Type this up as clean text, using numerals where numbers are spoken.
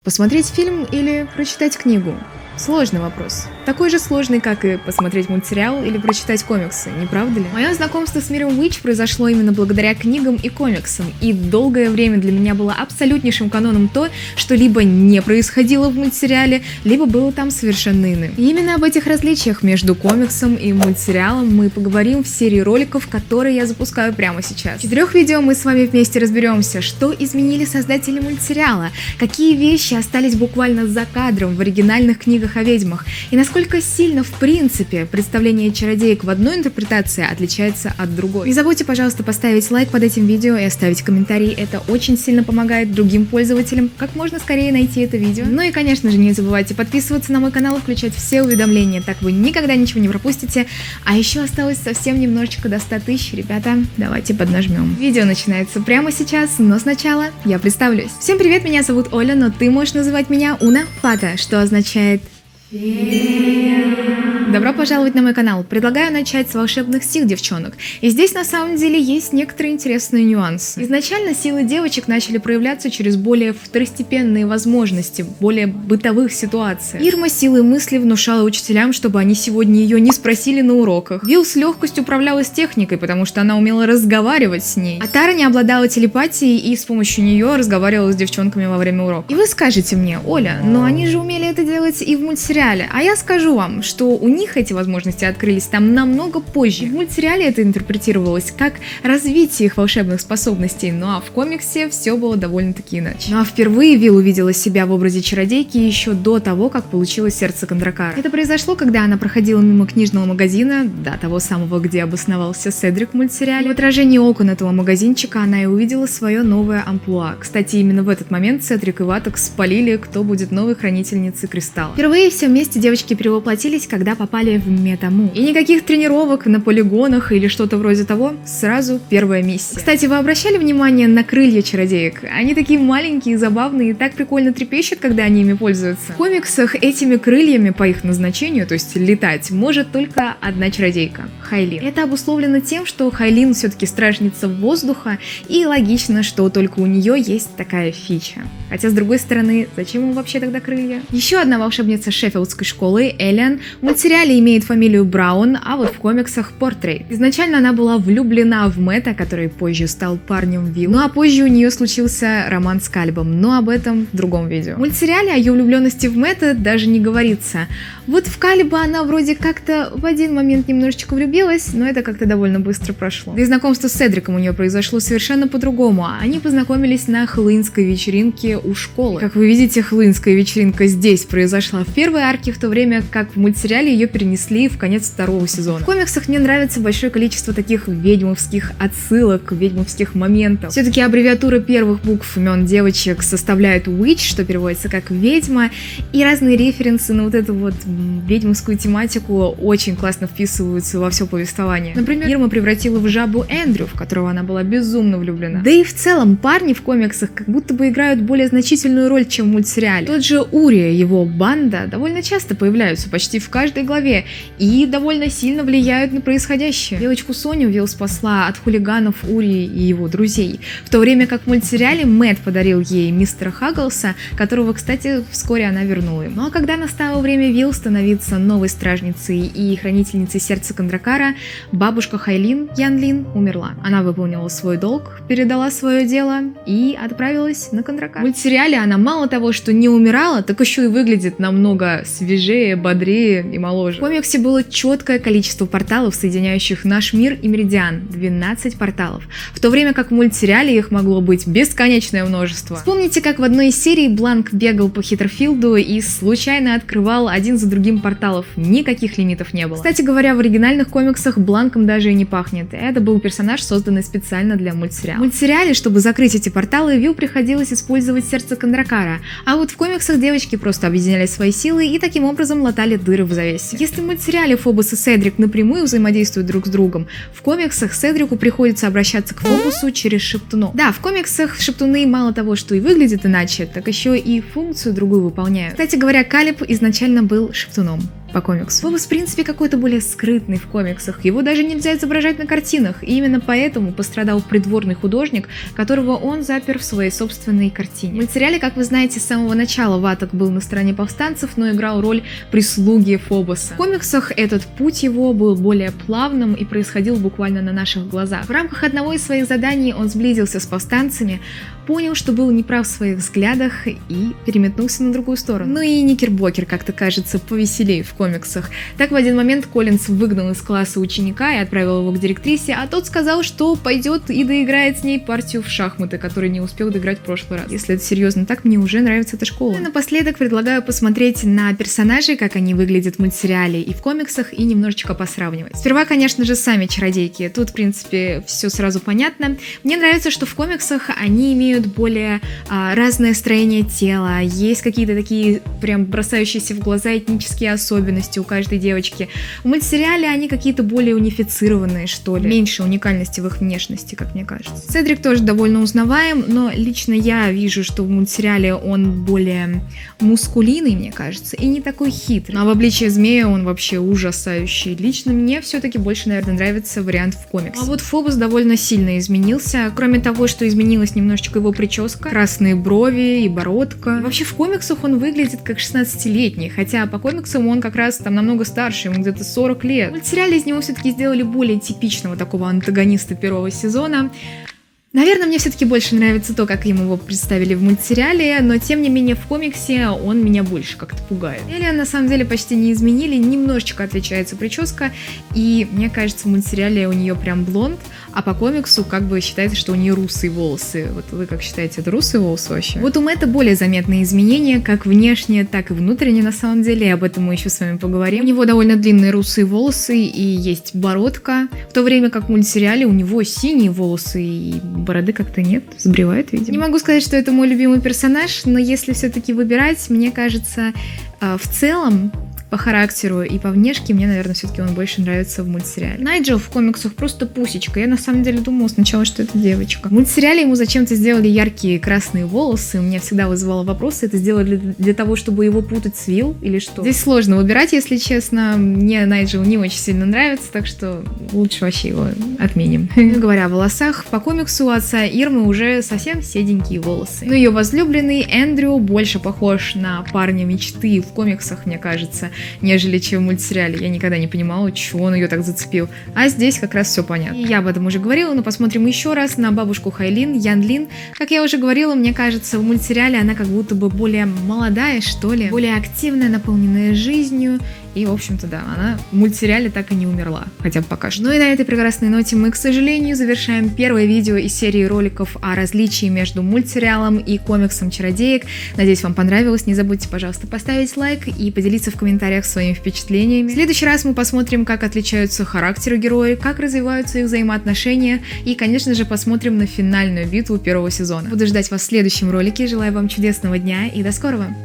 Посмотреть фильм или прочитать книгу? Сложный вопрос. Такой же сложный, как и посмотреть мультсериал или прочитать комиксы, не правда ли? Мое знакомство с миром Witch произошло именно благодаря книгам и комиксам, и долгое время для меня было абсолютнейшим каноном то, что либо не происходило в мультсериале, либо было там совершенно иным. И именно об этих различиях между комиксом и мультсериалом мы поговорим в серии роликов, которые я запускаю прямо сейчас. В 4 видео мы с вами вместе разберемся, что изменили создатели мультсериала, какие вещи остались буквально за кадром в оригинальных книгах о ведьмах, и насколько сильно, в принципе, представление чародеек в одной интерпретации отличается от другой. Не забудьте, пожалуйста, поставить лайк под этим видео и оставить комментарий, это очень сильно помогает другим пользователям как можно скорее найти это видео. Ну и, конечно же, не забывайте подписываться на мой канал и включать все уведомления, так вы никогда ничего не пропустите. А еще осталось совсем немножечко до 100 тысяч, ребята, давайте поднажмем. Видео начинается прямо сейчас, но сначала я представлюсь. Всем привет, меня зовут Оля, но ты можешь называть меня Уна Фата, что означает добро пожаловать на мой канал. Предлагаю начать с волшебных сил девчонок. И здесь на самом деле есть некоторые интересные нюансы. Изначально силы девочек начали проявляться через более второстепенные возможности, более бытовых ситуаций. Ирма силой мысли внушала учителям, чтобы они сегодня ее не спросили на уроках. Вил с легкостью управлялась техникой, потому что она умела разговаривать с ней. А Тара не обладала телепатией и с помощью нее разговаривала с девчонками во время урока. И вы скажете мне: Оля, но они же умели это делать и в мультсериале. А я скажу вам, что у них эти возможности открылись там намного позже. В мультсериале это интерпретировалось как развитие их волшебных способностей, ну а в комиксе все было довольно-таки иначе. Ну а впервые Вил увидела себя в образе чародейки еще до того, как получила сердце Кондракара. Это произошло, когда она проходила мимо книжного магазина, да, того самого, где обосновался Седрик в мультсериале. В отражении окон этого магазинчика она и увидела свое новое амплуа. Кстати, именно в этот момент Седрик и Ваток спалили, кто будет новой хранительницей кристалла. Впервые все вместе девочки перевоплотились, когда попали в Метаму. И никаких тренировок на полигонах или что-то вроде того, сразу первая миссия. Кстати, вы обращали внимание на крылья чародеек? Они такие маленькие, забавные и так прикольно трепещут, когда они ими пользуются. В комиксах этими крыльями по их назначению, то есть летать, может только одна чародейка — Хайлин. Это обусловлено тем, что Хайлин все-таки стражница воздуха, и логично, что только у нее есть такая фича. Хотя, с другой стороны, зачем им вообще тогда крылья? Еще одна волшебница Шеффилдской школы, Элиан, в мультсериале имеет фамилию Браун, а вот в комиксах Портрейт. Изначально она была влюблена в Мэтта, который позже стал парнем Вилл, ну а позже у нее случился роман с Кальбом, но об этом в другом видео. В мультсериале о ее влюбленности в Мэтта даже не говорится. Вот в Кальба она вроде как-то в один момент немножечко влюбилась, но это как-то довольно быстро прошло. Да и знакомство с Седриком у нее произошло совершенно по-другому. Они познакомились на хэллоуинской вечеринке у школы. Как вы видите, хэллоуинская вечеринка здесь произошла в первой арке, в то время как в мультсериале ее перенесли в конец 2-го сезона. В комиксах мне нравится большое количество таких ведьмовских отсылок, ведьмовских моментов. Все-таки аббревиатура первых букв имен девочек составляет Witch, что переводится как ведьма, и разные референсы на вот эту вот ведьмовскую тематику очень классно вписываются во все повествование. Например, Ирма превратила в жабу Эндрю, в которого она была безумно влюблена. Да и в целом парни в комиксах как будто бы играют более значительную роль, чем в мультсериале. Тот же Ури, его банда, довольно часто появляются почти в каждой главе и довольно сильно влияют на происходящее. Девочку Соню Вилл спасла от хулиганов Ури и его друзей, в то время как в мультсериале Мэтт подарил ей мистера Хагглса, которого, кстати, вскоре она вернула им. Ну а когда настало время Вилл становиться новой стражницей и хранительницей сердца Кондракара, бабушка Хайлин, Янлин, умерла. Она выполнила свой долг, передала свое дело и отправилась на Кондракар. В мультсериале она мало того, что не умирала, так еще и выглядит намного свежее, бодрее и моложе. В комиксе было четкое количество порталов, соединяющих наш мир и Меридиан — 12 порталов, в то время как в мультсериале их могло быть бесконечное множество. Вспомните, как в одной из серий Бланк бегал по Хиттерфилду и случайно открывал один за другим порталов, никаких лимитов не было. Кстати говоря, в оригинальных комиксах Бланком даже и не пахнет, это был персонаж, созданный специально для мультсериала. В мультсериале, чтобы закрыть эти порталы, Вилл приходилось использовать сердце Кондракара, а вот в комиксах девочки просто объединяли свои силы и таким образом латали дыры в завесе. Если в мультсериале Фобос и Седрик напрямую взаимодействуют друг с другом, в комиксах Седрику приходится обращаться к Фобосу через шептунов. Да, в комиксах шептуны мало того, что и выглядят иначе, так еще и функцию другую выполняют. Кстати говоря, Калиб изначально был шептуном. по комиксу. Фобос, в принципе, какой-то более скрытный в комиксах. Его даже нельзя изображать на картинах. И именно поэтому пострадал придворный художник, которого он запер в своей собственной картине. В мультсериале, как вы знаете, с самого начала Ваток был на стороне повстанцев, но играл роль прислуги Фобоса. В комиксах этот путь его был более плавным и происходил буквально на наших глазах. В рамках одного из своих заданий он сблизился с повстанцами, понял, что был неправ в своих взглядах и переметнулся на другую сторону. Ну и Никербокер, как-то кажется, повеселее в комиксах. Так в один момент Коллинз выгнал из класса ученика и отправил его к директрисе, а тот сказал, что пойдет и доиграет с ней партию в шахматы, которую не успел доиграть в прошлый раз. Если это серьезно так, мне уже нравится эта школа. И напоследок предлагаю посмотреть на персонажей, как они выглядят в мультсериале и в комиксах, и немножечко посравнивать. Сперва, конечно же, сами чародейки. Тут, в принципе, все сразу понятно. Мне нравится, что в комиксах они имеют более разное строение тела, есть какие-то такие прям бросающиеся в глаза этнические особенности у каждой девочки. В мультсериале они какие-то более унифицированные, что ли. Меньше уникальности в их внешности, как мне кажется. Седрик тоже довольно узнаваем, но лично я вижу, что в мультсериале он более мускулинный, мне кажется, и не такой хитрый. Ну, а в обличии змея он вообще ужасающий. Лично мне все-таки больше, наверное, нравится вариант в комиксе. А вот Фобос довольно сильно изменился. Кроме того, что изменилась немножечко его прическа, красные брови и бородка. И вообще в комиксах он выглядит как 16-летний, хотя по комиксам он как раз там намного старше, ему где-то 40 лет. В мультсериале из него все-таки сделали более типичного такого антагониста первого сезона. Наверное, мне все-таки больше нравится то, как ему его представили в мультсериале, но тем не менее в комиксе он меня больше как-то пугает. Элиан на самом деле почти не изменили, немножечко отличается прическа, и мне кажется, в мультсериале у нее прям блонд, а по комиксу как бы считается, что у нее русые волосы. Вот вы как считаете, это русые волосы вообще? Вот у Мэтта более заметные изменения, как внешне, так и внутренне на самом деле, и об этом мы еще с вами поговорим. У него довольно длинные русые волосы и есть бородка, в то время как в мультсериале у него синие волосы и бороды как-то нет, сбривает, видимо. Не могу сказать, что это мой любимый персонаж, но если все-таки выбирать, мне кажется, в целом, по характеру и по внешке мне, наверное, все-таки он больше нравится в мультсериале. Найджел в комиксах просто пусечка. Я на самом деле думала сначала, что это девочка. В мультсериале ему зачем-то сделали яркие красные волосы. У меня всегда вызывало вопросы, это сделали для того, чтобы его путать с Вилл или что? Здесь сложно выбирать, если честно. Мне Найджел не очень сильно нравится, так что лучше вообще его отменим. Говоря о волосах, по комиксу у отца Ирмы уже совсем седенькие волосы. Но ее возлюбленный Эндрю больше похож на парня мечты в комиксах, мне кажется, нежели чем в мультсериале. Я никогда не понимала, чего он ее так зацепил. А здесь как раз все понятно. И я об этом уже говорила, но посмотрим еще раз на бабушку Хайлин, Ян Лин. Как я уже говорила, мне кажется, в мультсериале она как будто бы более молодая, что ли, более активная, наполненная жизнью. И, в общем-то, да, она в мультсериале так и не умерла, хотя бы пока что. Ну и на этой прекрасной ноте мы, к сожалению, завершаем первое видео из серии роликов о различии между мультсериалом и комиксом чародеек. Надеюсь, вам понравилось. Не забудьте, пожалуйста, поставить лайк и поделиться в комментариях своими впечатлениями. В следующий раз мы посмотрим, как отличаются характеры героев, как развиваются их взаимоотношения и, конечно же, посмотрим на финальную битву первого сезона. Буду ждать вас в следующем ролике. Желаю вам чудесного дня и до скорого!